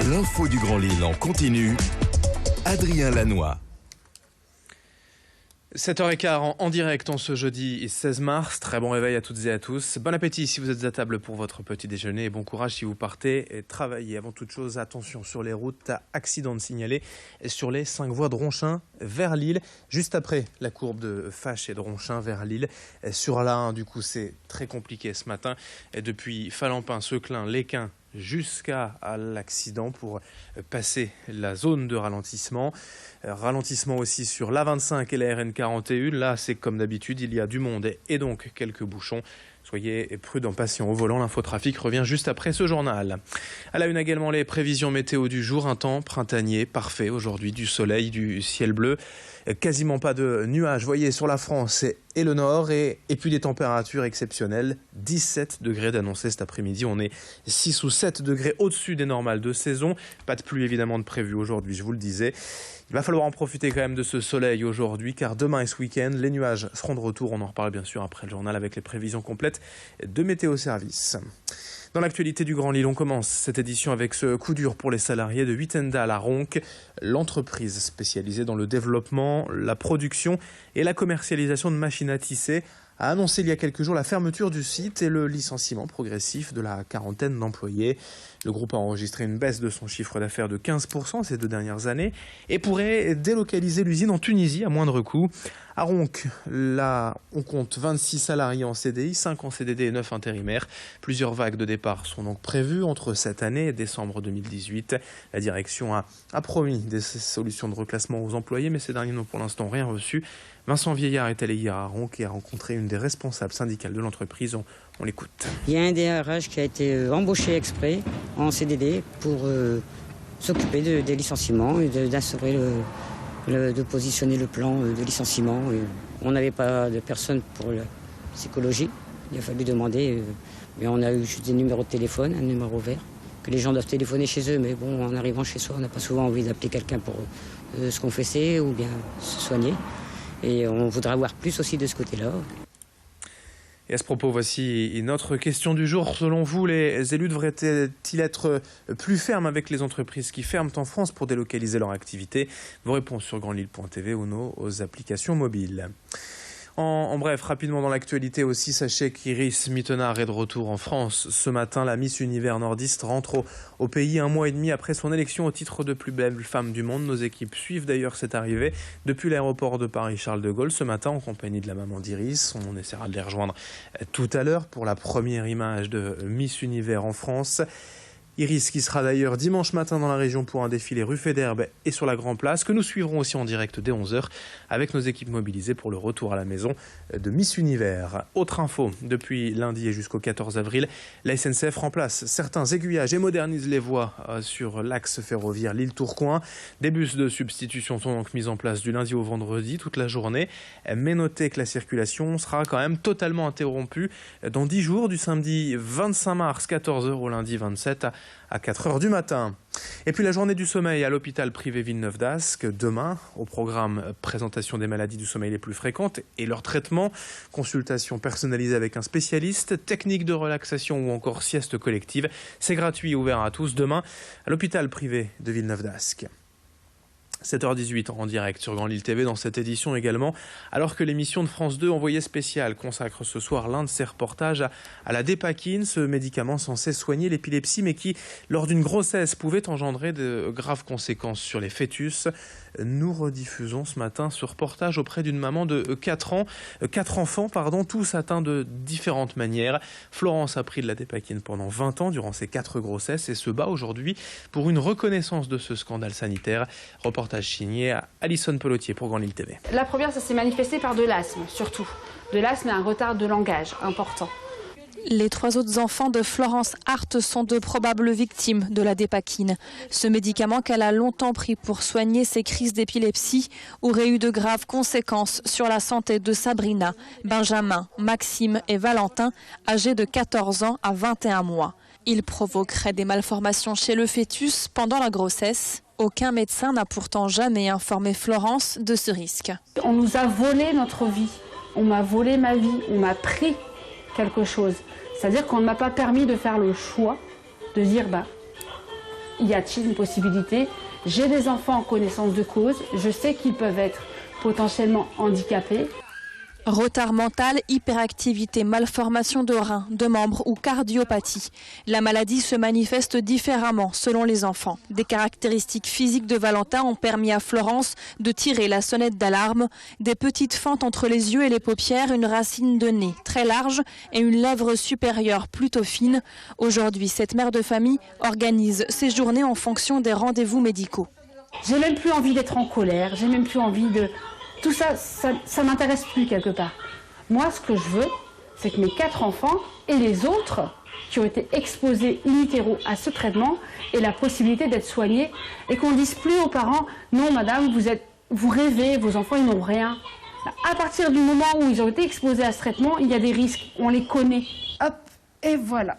L'info du Grand Lille en continu. Adrien Lanois. 7h15 en direct en ce jeudi 16 mars. Très bon réveil à toutes et à tous. Bon appétit si vous êtes à table pour votre petit déjeuner et bon courage si vous partez et travaillez. Avant toute chose, attention sur les routes, accident de signalé sur les 5 voies de Ronchin vers Lille. Juste après la courbe de Fache et de Ronchin vers Lille. Sur l'A1, du coup, c'est très compliqué ce matin. Et depuis Falampin, Seclin, Lesquin, jusqu'à l'accident pour passer la zone de ralentissement. Ralentissement aussi sur l'A25 et la RN41. Là, c'est comme d'habitude, il y a du monde et donc quelques bouchons. Soyez prudents, patients au volant. L'infotrafic revient juste après ce journal. À la une également, les prévisions météo du jour. Un temps printanier parfait aujourd'hui, du soleil, du ciel bleu. Quasiment pas de nuages, voyez, sur la France et le nord. Et puis des températures exceptionnelles. 17 degrés d'annoncés cet après-midi. On est 6 ou 7 degrés au-dessus des normales de saison. Pas de pluie évidemment de prévu aujourd'hui, je vous le disais. Il va falloir en profiter quand même de ce soleil aujourd'hui, car demain et ce week-end, les nuages seront de retour. On en reparle bien sûr après le journal avec les prévisions complètes de Météo Service. Dans l'actualité du Grand Lille, on commence cette édition avec ce coup dur pour les salariés de Huitendal à Ronques. L'entreprise spécialisée dans le développement, la production et la commercialisation de machines à tisser a annoncé il y a quelques jours la fermeture du site et le licenciement progressif de la quarantaine d'employés. Le groupe a enregistré une baisse de son chiffre d'affaires de 15% ces 2 dernières années et pourrait délocaliser l'usine en Tunisie à moindre coût. À Ronques, là, on compte 26 salariés en CDI, 5 en CDD et 9 intérimaires. Plusieurs vagues de départ sont donc prévues entre cette année et décembre 2018. La direction a promis des solutions de reclassement aux employés, mais ces derniers n'ont pour l'instant rien reçu. Vincent Vieillard est allé hier à Ronques et a rencontré une des responsables syndicales de l'entreprise. On l'écoute. Il y a un DRH qui a été embauché exprès en CDD pour s'occuper des licenciements et d'instaurer de positionner le plan de licenciement. On n'avait pas de personne pour la psychologie. Il a fallu demander, mais on a eu juste des numéros de téléphone, un numéro vert, que les gens doivent téléphoner chez eux. Mais bon, en arrivant chez soi, on n'a pas souvent envie d'appeler quelqu'un pour se confesser ou bien se soigner. Et on voudrait avoir plus aussi de ce côté-là. Et à ce propos, voici une autre question du jour. Selon vous, les élus devraient-ils être plus fermes avec les entreprises qui ferment en France pour délocaliser leur activité? Vos réponses sur grandlille.tv ou nos applications mobiles. En bref, rapidement dans l'actualité aussi, sachez qu'Iris Mittenard est de retour en France. Ce matin, la Miss Univers nordiste rentre au pays 1 mois et demi après son élection au titre de plus belle femme du monde. Nos équipes suivent d'ailleurs cette arrivée depuis l'aéroport de Paris-Charles de Gaulle ce matin en compagnie de la maman d'Iris. On essaiera de les rejoindre tout à l'heure pour la première image de Miss Univers en France. Iris qui sera d'ailleurs dimanche matin dans la région pour un défilé rue Faidherbe et sur la Grand Place, que nous suivrons aussi en direct dès 11h avec nos équipes mobilisées pour le retour à la maison de Miss Univers. Autre info, depuis lundi et jusqu'au 14 avril, la SNCF remplace certains aiguillages et modernise les voies sur l'axe ferroviaire Lille-Tourcoing. Des bus de substitution sont donc mis en place du lundi au vendredi toute la journée, mais notez que la circulation sera quand même totalement interrompue dans 10 jours, du samedi 25 mars 14h au lundi 27 à 4h du matin. Et puis la journée du sommeil à l'hôpital privé Villeneuve d'Ascq. Demain, au programme présentation des maladies du sommeil les plus fréquentes et leur traitement, consultation personnalisée avec un spécialiste, technique de relaxation ou encore sieste collective. C'est gratuit et ouvert à tous demain à l'hôpital privé de Villeneuve d'Ascq. 7h18 en direct sur Grand Lille TV dans cette édition également, alors que l'émission de France 2 Envoyé spécial consacre ce soir l'un de ses reportages à la dépakine, ce médicament censé soigner l'épilepsie mais qui, lors d'une grossesse, pouvait engendrer de graves conséquences sur les fœtus. Nous rediffusons ce matin ce reportage auprès d'une maman de 4 enfants, tous atteints de différentes manières. Florence a pris de la dépakine pendant 20 ans durant ses 4 grossesses et se bat aujourd'hui pour une reconnaissance de ce scandale sanitaire. Reportage signé à Alison Pelotier pour Grand Lille TV. La première, ça s'est manifesté par de l'asthme, surtout. De l'asthme et un retard de langage important. Les 3 autres enfants de Florence Hart sont de probables victimes de la dépakine. Ce médicament qu'elle a longtemps pris pour soigner ses crises d'épilepsie aurait eu de graves conséquences sur la santé de Sabrina, Benjamin, Maxime et Valentin, âgés de 14 ans à 21 mois. Il provoquerait des malformations chez le fœtus pendant la grossesse. Aucun médecin n'a pourtant jamais informé Florence de ce risque. On nous a volé notre vie, on m'a volé ma vie, on m'a pris quelque chose. C'est-à-dire qu'on ne m'a pas permis de faire le choix de dire y a-t-il une possibilité? J'ai des enfants en connaissance de cause, je sais qu'ils peuvent être potentiellement handicapés. Retard mental, hyperactivité, malformation de reins, de membres ou cardiopathie. La maladie se manifeste différemment selon les enfants. Des caractéristiques physiques de Valentin ont permis à Florence de tirer la sonnette d'alarme. Des petites fentes entre les yeux et les paupières, une racine de nez très large et une lèvre supérieure plutôt fine. Aujourd'hui, cette mère de famille organise ses journées en fonction des rendez-vous médicaux. J'ai même plus envie d'être en colère, j'ai même plus envie de... Tout ça, ça m'intéresse plus quelque part. Moi, ce que je veux, c'est que mes 4 enfants et les autres qui ont été exposés in utero à ce traitement aient la possibilité d'être soignés et qu'on ne dise plus aux parents « Non, madame, vous rêvez, vos enfants, ils n'ont rien ». À partir du moment où ils ont été exposés à ce traitement, il y a des risques, on les connaît. Hop, et voilà,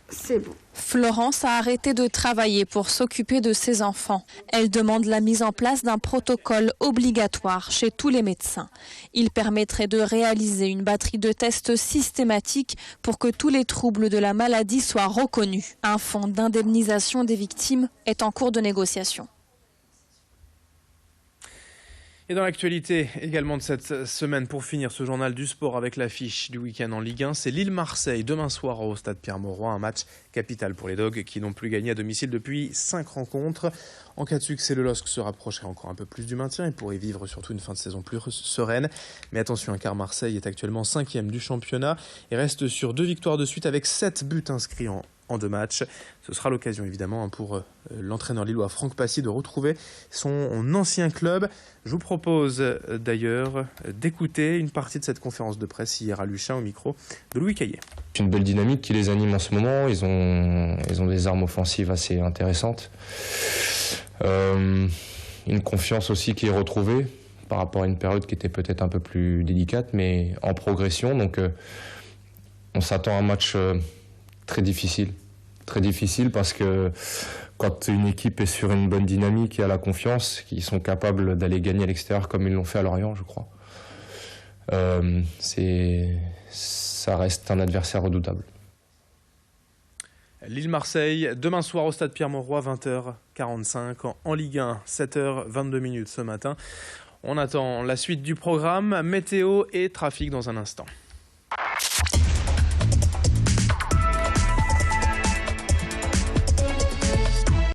c'est bon. Florence a arrêté de travailler pour s'occuper de ses enfants. Elle demande la mise en place d'un protocole obligatoire chez tous les médecins. Il permettrait de réaliser une batterie de tests systématiques pour que tous les troubles de la maladie soient reconnus. Un fonds d'indemnisation des victimes est en cours de négociation. Et dans l'actualité également de cette semaine, pour finir ce journal du sport avec l'affiche du week-end en Ligue 1, c'est Lille-Marseille demain soir au stade Pierre-Mauroy, un match capital pour les Dogs qui n'ont plus gagné à domicile depuis 5 rencontres. En cas de succès, le LOSC se rapprocherait encore un peu plus du maintien et pourrait vivre surtout une fin de saison plus sereine. Mais attention, car Marseille est actuellement 5e du championnat et reste sur 2 victoires de suite avec 7 buts inscrits en 2 matchs. Ce sera l'occasion évidemment pour l'entraîneur lillois Franck Passy de retrouver son ancien club. Je vous propose d'ailleurs d'écouter une partie de cette conférence de presse hier à Luchin au micro de Louis Caillé. C'est une belle dynamique qui les anime en ce moment. Ils ont des armes offensives assez intéressantes. Une confiance aussi qui est retrouvée par rapport à une période qui était peut-être un peu plus délicate, mais en progression. Donc on s'attend à un match très difficile parce que quand une équipe est sur une bonne dynamique et a la confiance, qu'ils sont capables d'aller gagner à l'extérieur comme ils l'ont fait à Lorient, je crois. Ça reste un adversaire redoutable. Lille-Marseille, demain soir au stade Pierre-Mauroy, 20h45 en Ligue 1, 7h22 ce matin. On attend la suite du programme, météo et trafic dans un instant.